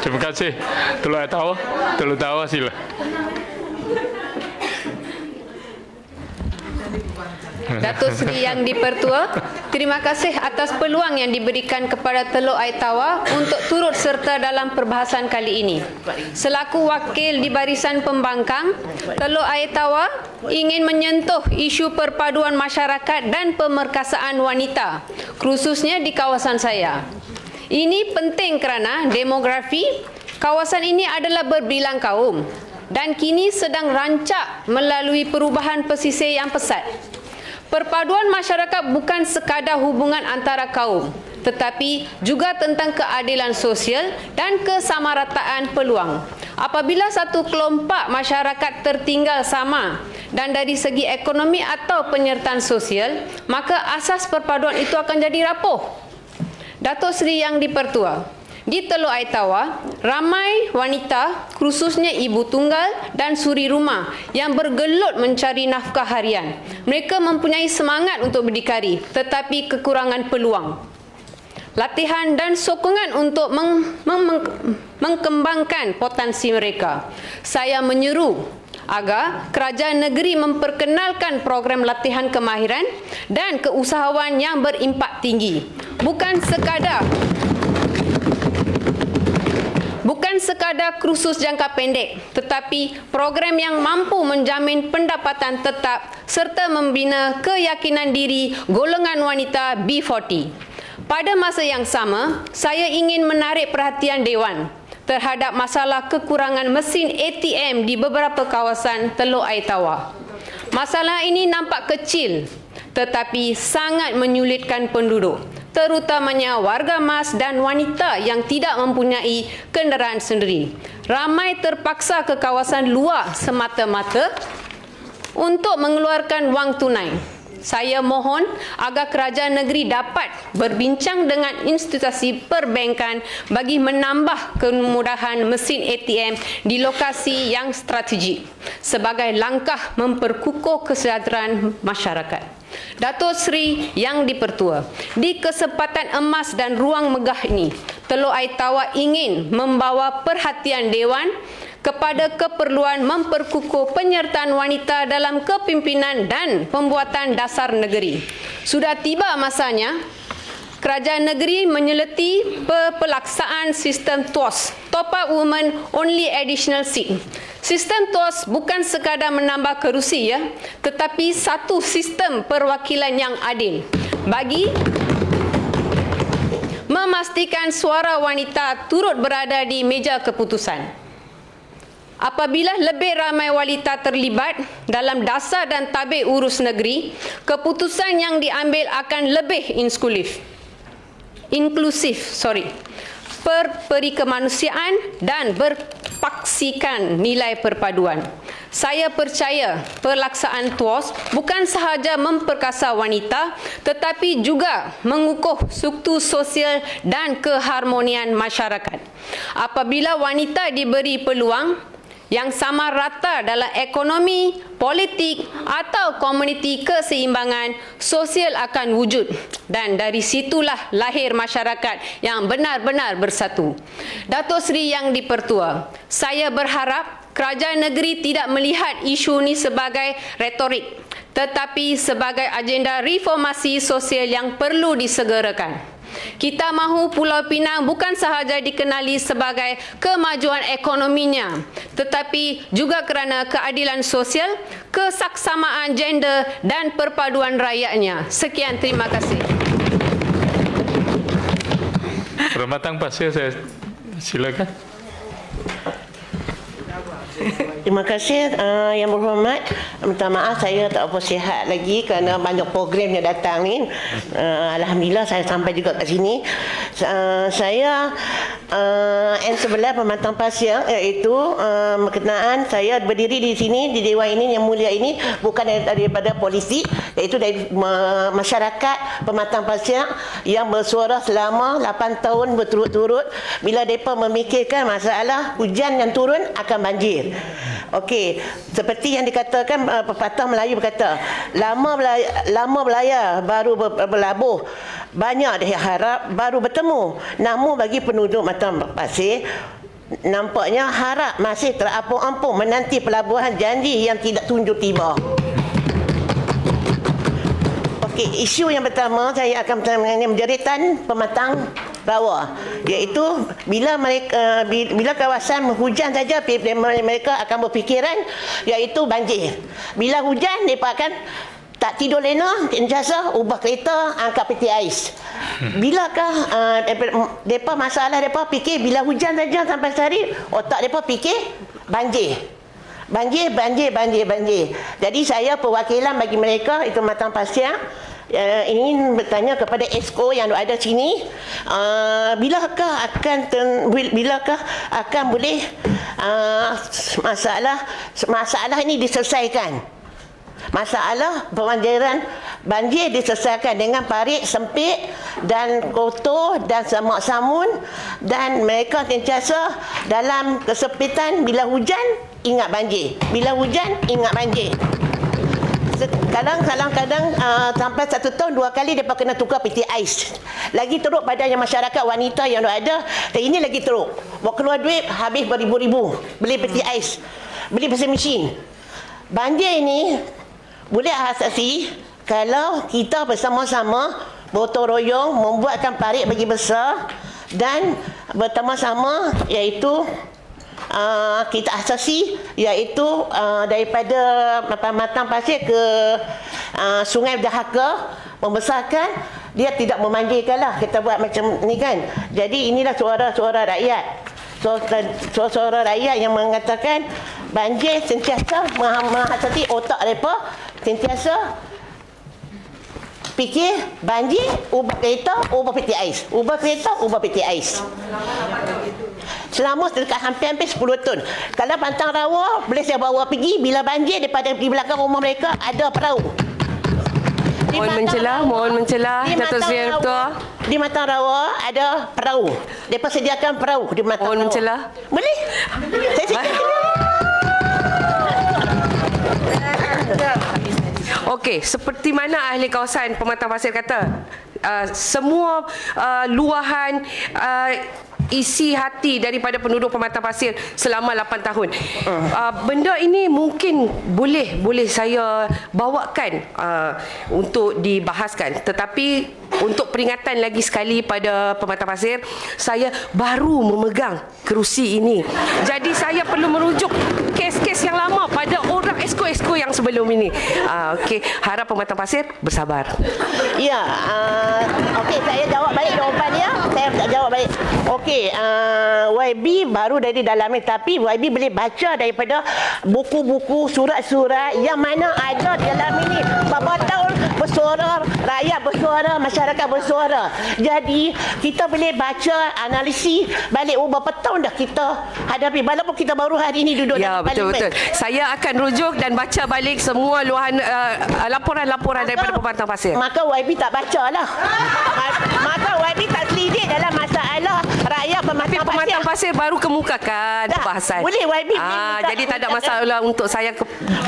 Terima kasih. Tolong tahu sila. Datuk Seri Yang di-Pertua, terima kasih atas peluang yang diberikan kepada Teluk Air Tawar untuk turut serta dalam perbahasan kali ini. Selaku wakil di barisan pembangkang, Teluk Air Tawar ingin menyentuh isu perpaduan masyarakat dan pemerkasaan wanita, khususnya di kawasan saya. Ini penting kerana demografi kawasan ini adalah berbilang kaum dan kini sedang rancak melalui perubahan pesisir yang pesat. Perpaduan masyarakat bukan sekadar hubungan antara kaum, tetapi juga tentang keadilan sosial dan kesamarataan peluang. Apabila satu kelompok masyarakat tertinggal sama dan dari segi ekonomi atau penyertaan sosial, maka asas perpaduan itu akan jadi rapuh. Datuk Seri Yang di-Pertua, di Teluk Air Tawar, ramai wanita, khususnya ibu tunggal dan suri rumah yang bergelut mencari nafkah harian. Mereka mempunyai semangat untuk berdikari, tetapi kekurangan peluang, latihan dan sokongan untuk mengembangkan potensi mereka. Saya menyeru agar kerajaan negeri memperkenalkan program latihan kemahiran dan keusahawan yang berimpak tinggi. Bukan sekadar kursus jangka pendek, tetapi program yang mampu menjamin pendapatan tetap serta membina keyakinan diri golongan wanita B40. Pada masa yang sama, saya ingin menarik perhatian Dewan terhadap masalah kekurangan mesin ATM di beberapa kawasan Teluk Air Tawar. Masalah ini nampak kecil, tetapi sangat menyulitkan penduduk, terutamanya warga mas dan wanita yang tidak mempunyai kenderaan sendiri. Ramai terpaksa ke kawasan luar semata-mata untuk mengeluarkan wang tunai. Saya mohon agar kerajaan negeri dapat berbincang dengan institusi perbankan bagi menambah kemudahan mesin ATM di lokasi yang strategik sebagai langkah memperkukuh kesejahteraan masyarakat. Datuk Seri Yang di-Pertua, di kesempatan emas dan ruang megah ini, Teluk Air Tawar ingin membawa perhatian Dewan kepada keperluan memperkukuh penyertaan wanita dalam kepimpinan dan pembuatan dasar negeri. Sudah tiba masanya kerajaan negeri menyeleti pelaksanaan sistem TOS, Top Up Women Only Additional Seat. Sistem TOS bukan sekadar menambah kerusi, tetapi satu sistem perwakilan yang adil bagi memastikan suara wanita turut berada di meja keputusan. Apabila lebih ramai wanita terlibat dalam dasar dan tabik urus negeri, keputusan yang diambil akan lebih inklusif, berperi kemanusiaan dan berpaksikan nilai perpaduan. Saya percaya pelaksanaan TOS bukan sahaja memperkasa wanita, tetapi juga mengukuh struktur sosial dan keharmonian masyarakat. Apabila wanita diberi peluang yang sama rata dalam ekonomi, politik atau komuniti, keseimbangan sosial akan wujud dan dari situlah lahir masyarakat yang benar-benar bersatu. Datuk Seri Yang di-Pertua, saya berharap kerajaan negeri tidak melihat isu ini sebagai retorik, tetapi sebagai agenda reformasi sosial yang perlu disegerakan. Kita mahu Pulau Pinang bukan sahaja dikenali sebagai kemajuan ekonominya, tetapi juga kerana keadilan sosial, kesaksamaan gender dan perpaduan rakyatnya. Sekian, terima kasih. Permatang Pasir, saya silakan. Terima kasih Yang Berhormat. Minta maaf saya tak apa sihat lagi kerana banyak program yang datang ni. Alhamdulillah saya sampai juga kat sini. Saya N11 Pematang Pasir, iaitu berkenaan saya berdiri di sini di Dewan ini yang mulia ini bukan daripada polisi, iaitu dari masyarakat Pematang Pasir yang bersuara selama 8 tahun berturut-turut bila mereka memikirkan masalah hujan yang turun akan banjir. Okey, seperti yang dikatakan pepatah Melayu berkata, lama belayar baru berlabuh, banyak diharap baru bertemu. Namun bagi penduduk Matang Pasir, nampaknya harap masih terapung-apung menanti pelabuhan janji yang tidak tunjuk tiba. Okey, isu yang pertama saya akan bertanya mengenai menjeritan pematang rawa, iaitu bila kawasan hujan saja mereka akan berfikiran iaitu banjir. Bila hujan mereka akan tak tidur lena, sentiasa ubah kereta, angkat peti ais. Bilakah mereka masalah mereka fikir bila hujan saja sampai sehari, otak mereka fikir banjir. Banjir. Jadi saya perwakilan bagi mereka, itu Matang Pasir, ingin bertanya kepada Esko yang ada sini, bilakah akan boleh masalah ini diselesaikan? Masalah pemanjiran banjir diselesaikan dengan parit sempit dan kotor dan semak samun, dan mereka sentiasa dalam kesempitan. Bila hujan ingat banjir, bila hujan ingat banjir. Kadang-kadang sampai 1 tahun 2 kali mereka kena tukar peti ais. Lagi teruk pada yang masyarakat wanita yang ada, dan ini lagi teruk. Buat keluar duit habis beribu-ribu beli peti ais, beli mesin mesin. Banjir ini boleh atasi kalau kita bersama-sama bergotong royong membuatkan parit bagi besar, dan bersama-sama iaitu kita asasi iaitu daripada Matang Pasir ke Sungai Dahaka, membesarkan dia tidak memanjirkanlah, kita buat macam ni kan. Jadi inilah suara-suara rakyat. Suara rakyat yang mengatakan banjir sentiasa menghasati otak mereka, sentiasa fikir banjir, ubah kereta, ubah peti ais, ubah kereta, ubah peti ais. Selama dekat hampir 10 tahun. Kalau Pantang Rawa boleh saya bawa pergi, bila banjir daripada di belakang rumah mereka ada perahu. Mohon mencelah Datuk Seri Ketua. Di Matang Rawa ada perahu. Mereka sediakan perahu di Matang Rawa. Mohon mencelah. Boleh? Saya sediakan. Okey, seperti mana ahli kawasan Pematang Pasir kata, semua luahan isi hati daripada penduduk Pematang Pasir selama 8 tahun. Benda ini mungkin boleh saya bawakan untuk dibahaskan, tetapi untuk peringatan lagi sekali pada Pematang Pasir, saya baru memegang kerusi ini. Jadi saya perlu merujuk kes-kes yang lama pada orang esko-esko yang sebelum ini. Okey, harap Pematang Pasir bersabar. Ya, okey, saya jawab balik jawapan dia. Saya jawab balik. Okey, YB baru dari dalam ni, tapi YB boleh baca daripada buku-buku, surat-surat yang mana ada dalam ini. Berapa tahun bersuara, rakyat bersuara, masyarakat bersuara. Jadi kita boleh baca, analisis balik berapa tahun dah kita hadapi, walaupun kita baru hari ini duduk dalam parlimen. Betul. Saya akan rujuk dan baca balik semua luahan laporan-laporan daripada Pematang Pasir. Maka YB tak baca lah. Maka YB tak selidik dalam masalah rakyat Pematang Pasir baru kemukakan perbahasan. Boleh YB jadi tak ada masalah untuk saya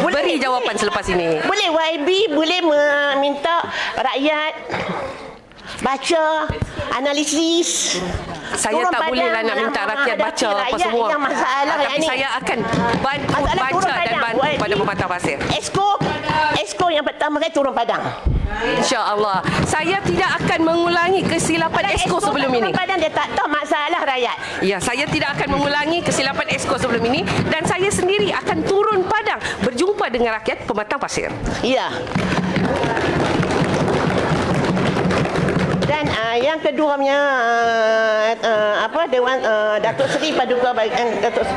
beri jawapan selepas ini. Boleh YB boleh meminta rakyat baca, analisis. Saya tak boleh lah nak minta rakyat baca apa semua. Tapi saya akan bantu baca dan bantu pada Pematang Pasir. Esko yang pertama kali turun padang. InsyaAllah. Saya tidak akan mengulangi kesilapan Esko sebelum ini. Padang dia tak tahu masalah rakyat. Ya, saya tidak akan mengulangi kesilapan Esko sebelum ini, dan saya sendiri akan turun padang berjumpa dengan rakyat Pematang Pasir. Ya. Dan yang keduanya Dewan Datuk Seri Paduka Datuk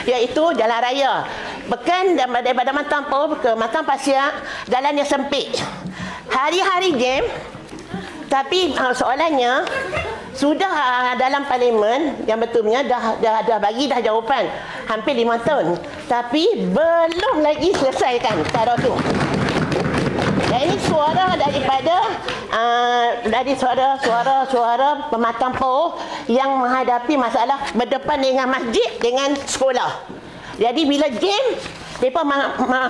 iaitu jalan raya. Bukan daripada Matang ke Matang Pasir, jalan yang sempit. Hari-hari jam. Tapi soalannya sudah dalam parlimen yang betulnya dah bagi jawapan hampir 5 tahun, tapi belum lagi selesaikan cara tu. Dan ini suara daripada dari suara Pematang Poh yang menghadapi masalah berdepan dengan masjid dengan sekolah. Jadi bila jam, mereka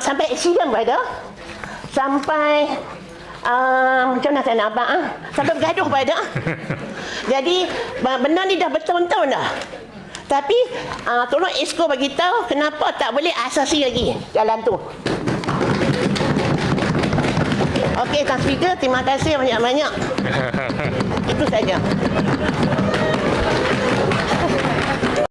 sampai aksiden pada sampai macam mana saya nak abang sampai bergaduh pada. Jadi benda ni dah bertahun-tahun dah. Tapi tolong Esko bagi tahu kenapa tak boleh asasi lagi jalan tu. Okey, Tuan Speaker, terima kasih banyak-banyak. Itu saja.